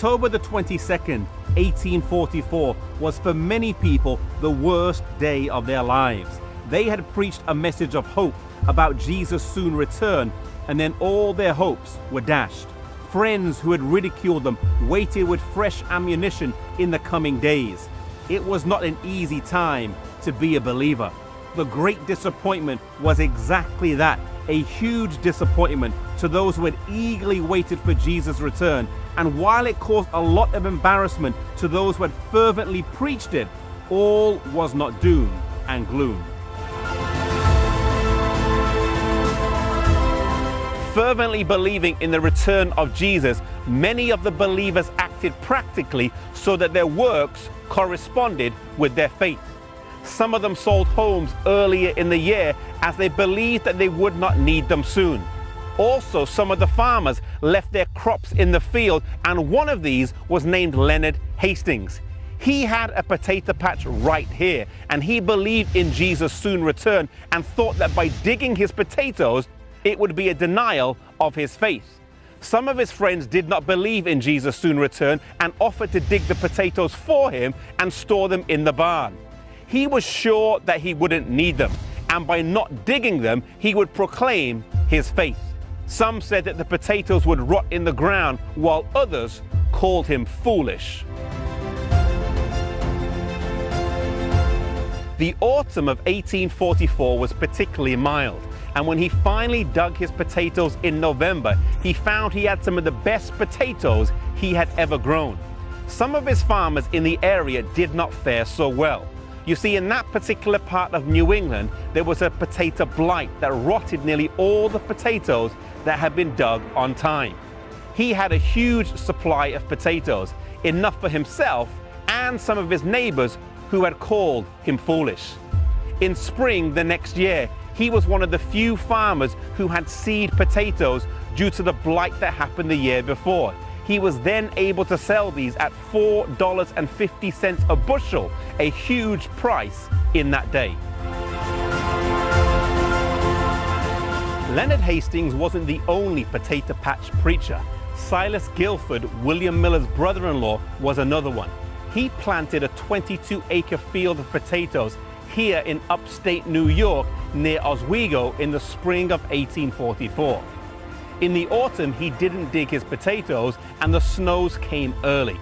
October the 22nd, 1844 was for many people the worst day of their lives. They had preached a message of hope about Jesus' soon return, and then all their hopes were dashed. Friends who had ridiculed them waited with fresh ammunition in the coming days. It was not an easy time to be a believer. The great disappointment was exactly that, a huge disappointment to those who had eagerly waited for Jesus' return. And while it caused a lot of embarrassment to those who had fervently preached it, all was not doom and gloom. Fervently believing in the return of Jesus, many of the believers acted practically so that their works corresponded with their faith. Some of them sold homes earlier in the year as they believed that they would not need them soon. Also, some of the farmers left their crops in the field, and one of these was named Leonard Hastings. He had a potato patch right here, and he believed in Jesus' soon return and thought that by digging his potatoes, it would be a denial of his faith. Some of his friends did not believe in Jesus' soon return and offered to dig the potatoes for him and store them in the barn. He was sure that he wouldn't need them, and by not digging them, he would proclaim his faith. Some said that the potatoes would rot in the ground, while others called him foolish. The autumn of 1844 was particularly mild, and when he finally dug his potatoes in November, he found he had some of the best potatoes he had ever grown. Some of his farmers in the area did not fare so well. You see, in that particular part of New England, there was a potato blight that rotted nearly all the potatoes that had been dug on time. He had a huge supply of potatoes, enough for himself and some of his neighbors who had called him foolish. In spring the next year, he was one of the few farmers who had seed potatoes due to the blight that happened the year before. He was then able to sell these at $4.50 a bushel, a huge price in that day. Leonard Hastings wasn't the only potato patch preacher. Silas Guilford, William Miller's brother-in-law, was another one. He planted a 22-acre field of potatoes here in upstate New York near Oswego in the spring of 1844. In the autumn, he didn't dig his potatoes and the snows came early.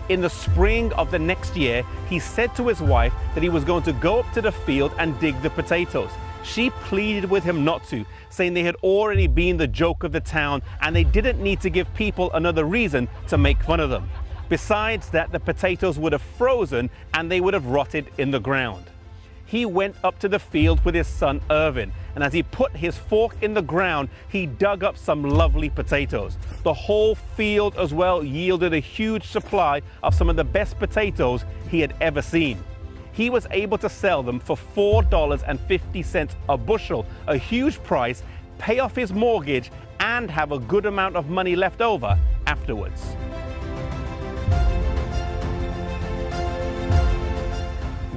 In the spring of the next year, he said to his wife that he was going to go up to the field and dig the potatoes. She pleaded with him not to, saying they had already been the joke of the town and they didn't need to give people another reason to make fun of them. Besides that, the potatoes would have frozen and they would have rotted in the ground. He went up to the field with his son Irvin, and as he put his fork in the ground, he dug up some lovely potatoes. The whole field as well yielded a huge supply of some of the best potatoes he had ever seen. He was able to sell them for $4.50 a bushel, a huge price, pay off his mortgage, and have a good amount of money left over afterwards.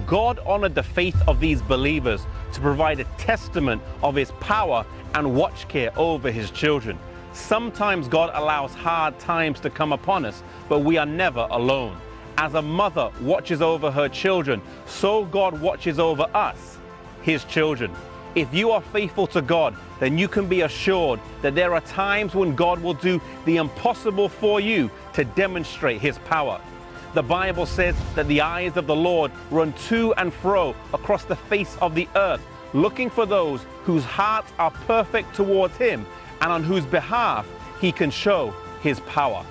God honored the faith of these believers to provide a testament of his power and watch care over his children. Sometimes God allows hard times to come upon us, but we are never alone. As a mother watches over her children, so God watches over us, his children. If you are faithful to God, then you can be assured that there are times when God will do the impossible for you to demonstrate his power. The Bible says that the eyes of the Lord run to and fro across the face of the earth, looking for those whose hearts are perfect towards him and on whose behalf he can show his power.